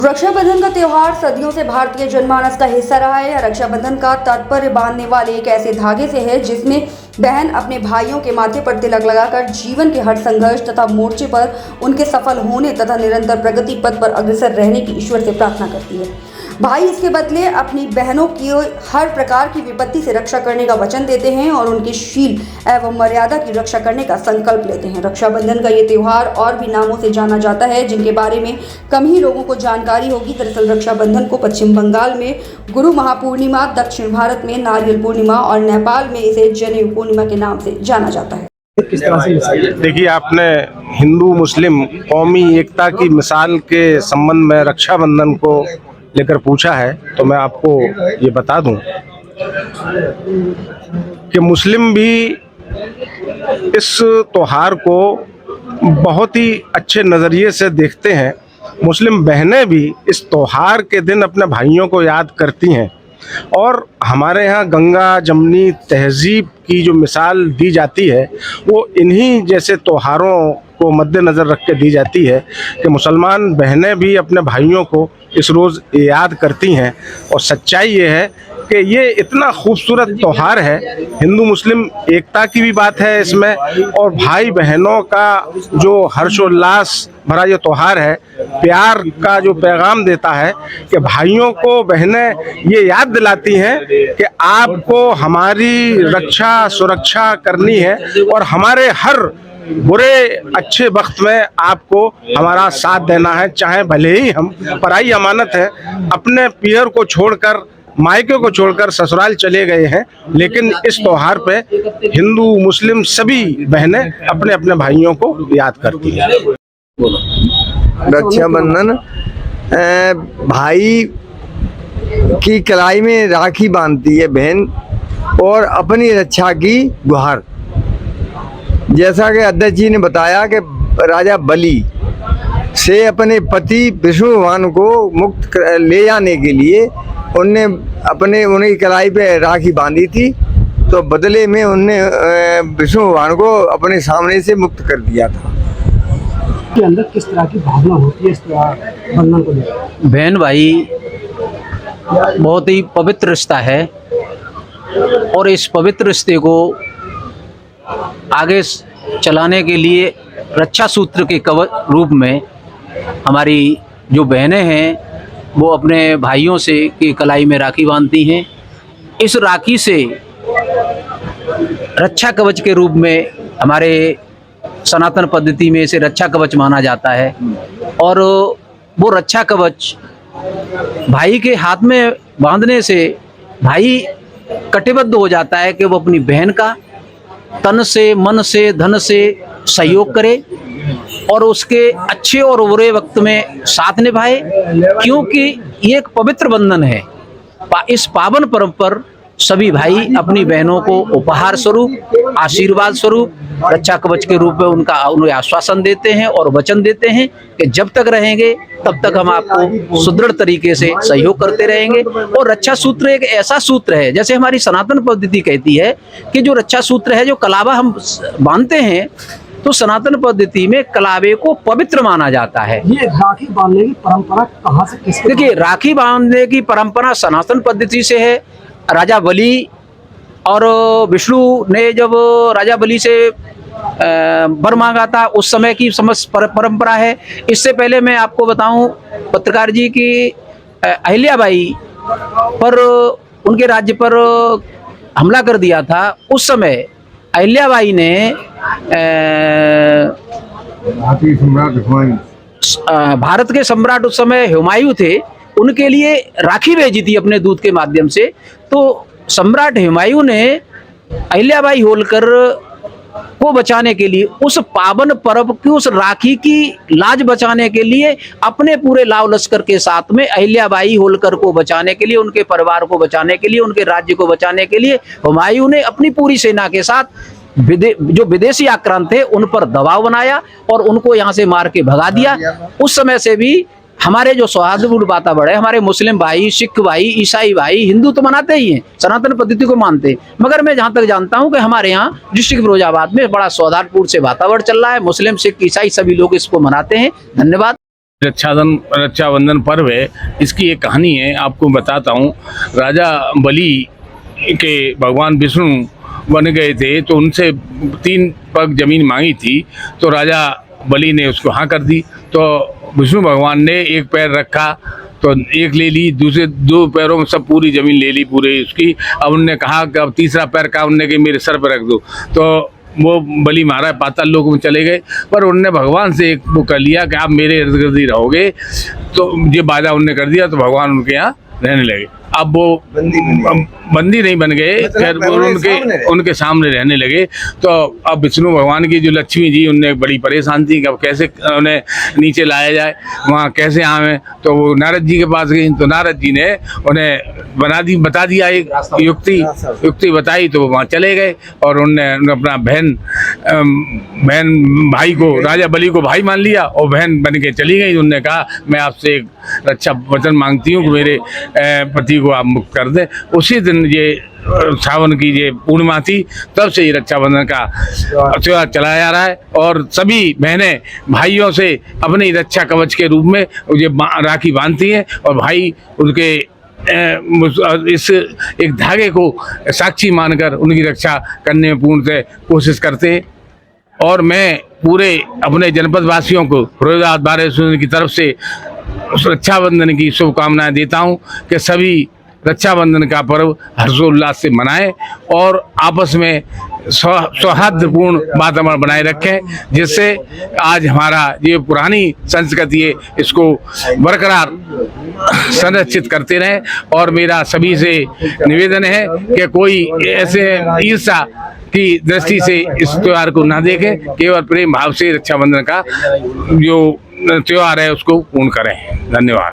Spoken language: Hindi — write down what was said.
रक्षाबंधन का त्योहार सदियों से भारतीय जनमानस का हिस्सा रहा है। रक्षाबंधन का तात्पर्य बांधने वाले एक ऐसे धागे से है जिसमें बहन अपने भाइयों के माथे पर तिलक लगाकर जीवन के हर संघर्ष तथा मोर्चे पर उनके सफल होने तथा निरंतर प्रगति पथ पर अग्रसर रहने की ईश्वर से प्रार्थना करती है। भाई इसके बदले अपनी बहनों की हर प्रकार की विपत्ति से रक्षा करने का वचन देते हैं और उनके शील एवं मर्यादा की रक्षा करने का संकल्प लेते हैं। रक्षाबंधन का ये त्योहार और भी नामों से जाना जाता है जिनके बारे में कम ही लोगों को जानकारी होगी। दरअसल रक्षाबंधन को पश्चिम बंगाल में गुरु महापूर्णिमा, दक्षिण भारत में नारियल पूर्णिमा और नेपाल में इसे जनेऊ पूर्णिमा के नाम से जाना जाता है। किस तरह से देखिए, आपने हिंदू मुस्लिम कौमी एकता की मिसाल के संबंध में रक्षाबंधन को लेकर पूछा है, तो मैं आपको ये बता दूं कि मुस्लिम भी इस त्योहार को बहुत ही अच्छे नज़रिए से देखते हैं। मुस्लिम बहनें भी इस त्योहार के दिन अपने भाइयों को याद करती हैं और हमारे यहाँ गंगा जमनी तहजीब की जो मिसाल दी जाती है वो इन्हीं जैसे त्योहारों को मद्देनज़र रख के दी जाती है कि मुसलमान बहनें भी अपने भाइयों को इस रोज़ याद करती हैं। और सच्चाई ये है कि ये इतना खूबसूरत त्योहार है, हिंदू मुस्लिम एकता की भी बात है इसमें और भाई बहनों का जो हर्षोल्लास भरा ये त्योहार है, प्यार का जो पैगाम देता है कि भाइयों को बहनें ये याद दिलाती हैं कि आपको हमारी रक्षा सुरक्षा करनी है और हमारे हर बुरे अच्छे वक्त में आपको हमारा साथ देना है। चाहे भले ही हम पराई अमानत है, अपने पियर को छोड़कर मायके को छोड़कर ससुराल चले गए हैं, लेकिन इस त्योहार पे हिंदू मुस्लिम सभी बहनें अपने अपने भाइयों को याद करती हैं। रक्षाबंधन भाई की कलाई में राखी बांधती है बहन और अपनी रक्षा की गुहार। जैसा कि अध्यक्ष जी ने बताया कि राजा बलि से अपने पति विष्णु भगवान को मुक्त ले जाने के लिए उनने उन्हें कलाई पे राखी बांधी थी, तो बदले में उनने विष्णु भगवान को अपने सामने से मुक्त कर दिया था। के अंदर किस तरह की भावना होती है इस बंधन को लेकर? बहन भाई बहुत ही पवित्र रिश्ता है और इस पवित्र रिश्ते को आगे चलाने के लिए रक्षा सूत्र के रूप में हमारी जो बहनें हैं वो अपने भाइयों से की कलाई में राखी बांधती हैं। इस राखी से रक्षा कवच के रूप में हमारे सनातन पद्धति में इसे रक्षा कवच माना जाता है और वो रक्षा कवच भाई के हाथ में बांधने से भाई कटिबद्ध हो जाता है कि वो अपनी बहन का तन से, मन से, धन से सहयोग करे और उसके अच्छे और बुरे वक्त में साथ निभाए, क्योंकि ये एक पवित्र बंधन है। इस पावन पर्व पर सभी भाई अपनी बहनों को उपहार स्वरूप, आशीर्वाद स्वरूप, रक्षा कवच के रूप में उन्हें आश्वासन देते हैं और वचन देते हैं कि जब तक रहेंगे तब तक हम आपको सुदृढ़ तरीके से सहयोग करते रहेंगे। और रक्षा सूत्र एक ऐसा सूत्र है, जैसे हमारी सनातन पद्धति कहती है कि जो रक्षा सूत्र है, जो कलावा हम बांधते हैं, तो सनातन पद्धति में कलावे को पवित्र माना जाता है। ये राखी बांधने की परंपरा कहाँ से किसके? देखिए, राखी बांधने की परंपरा सनातन पद्धति से है। राजा बलि और विष्णु ने जब राजा बलि से वर मांगा था, उस समय की समस्त परंपरा है। इससे पहले मैं आपको बताऊं, पत्रकार जी की अहिल्याबाई पर उनके राज्य पर हमला कर दिया था। उस समय अहिल्याबाई ने भारत के सम्राट उस समय हुमायूं थे, उनके लिए राखी भेजी थी अपने दूत के माध्यम से। तो सम्राट हुमायूं ने अहिल्याबाई होलकर को बचाने के लिए, उस पावन पर्व की, उस राखी की लाज बचाने के लिए अपने पूरे लाव लश्कर के साथ में अहिल्याबाई होलकर को बचाने के लिए, उनके परिवार को बचाने के लिए, उनके राज्य को बचाने के लिए हुमायूं ने अपनी पूरी सेना के साथ जो विदेशी आक्रांत थे उन पर दबाव बनाया और उनको यहाँ से मार के भगा दिया। उस समय से भी हमारे जो सौहार्दपूर्ण वातावरण है, हमारे मुस्लिम भाई, सिख भाई, ईसाई भाई, हिंदू तो मनाते ही हैं, सनातन पद्धति को मानते हैं, मगर मैं जहाँ तक जानता हूँ कि हमारे यहाँ डिस्ट्रिक्ट फिरोजाबाद में बड़ा सौहार्दपूर्ण से वातावरण चल रहा है। मुस्लिम, सिख, ईसाई सभी लोग इसको मनाते हैं। धन्यवाद। रक्षाबंधन पर्व है, इसकी एक कहानी है, आपको बताता हूँ। राजा बलि के भगवान विष्णु बन गए थे, तो उनसे 3 पग जमीन मांगी थी, तो राजा बलि ने उसको हाँ कर दी। तो विष्णु भगवान ने एक पैर रखा तो एक ले ली, दूसरे 2 पैरों में सब पूरी ज़मीन ले ली पूरी उसकी। अब उनने कहा कि अब तीसरा पैर का उनने कि मेरे सर पर रख दो, तो वो बलि महाराज पाताल लोक में चले गए। पर उनने भगवान से एक वो कर लिया कि आप मेरे इर्द गिर्द ही रहोगे, तो ये वादा उनने कर दिया, तो भगवान उनके यहाँ रहने लगे। अब वो बंदी नहीं बन गए, खैर वो उनके सामने रहने लगे। तो अब विष्णु भगवान की जो लक्ष्मी जी, उनने बड़ी परेशान थी कि अब कैसे उन्हें नीचे लाया जाए, वहाँ कैसे आवे। तो वो नारद जी के पास गई, तो नारद जी ने उन्हें बता दिया एक युक्ति बताई, तो वो वहाँ चले गए और उनने अपना बहन भाई को, राजा बलि को भाई मान लिया और बहन बन के चली गई। उनने कहा मैं आपसे एक रक्षा वचन मांगती हूँ कि मेरे पति को आप मुक्त कर दें। उसी दिन ये सावन की ये पूर्णिमा थी, तब से ये रक्षाबंधन का त्योहार चलाया जा रहा है। और सभी बहनें भाइयों से अपनी रक्षा कवच के रूप में ये राखी बांधती हैं और भाई उनके इस एक धागे को साक्षी मानकर उनकी रक्षा करने में पूर्णतः कोशिश करते हैं। और मैं पूरे अपने जनपद वासियों को फिरोजाबाद बार एसोसिएशन की तरफ से उस रक्षाबंधन की शुभकामनाएं देता हूं कि सभी रक्षाबंधन का पर्व हर्षोल्लास से मनाएं और आपस में सौहार्दपूर्ण वातावरण बनाए रखें, जिससे आज हमारा ये पुरानी संस्कृति है इसको बरकरार संरक्षित करते रहें। और मेरा सभी से निवेदन है कि कोई ऐसे ईर्ष्या की दृष्टि से इस त्योहार को ना देखें, केवल प्रेम भाव से रक्षाबंधन का जो त्योहार है उसको पूर्ण करें। धन्यवाद।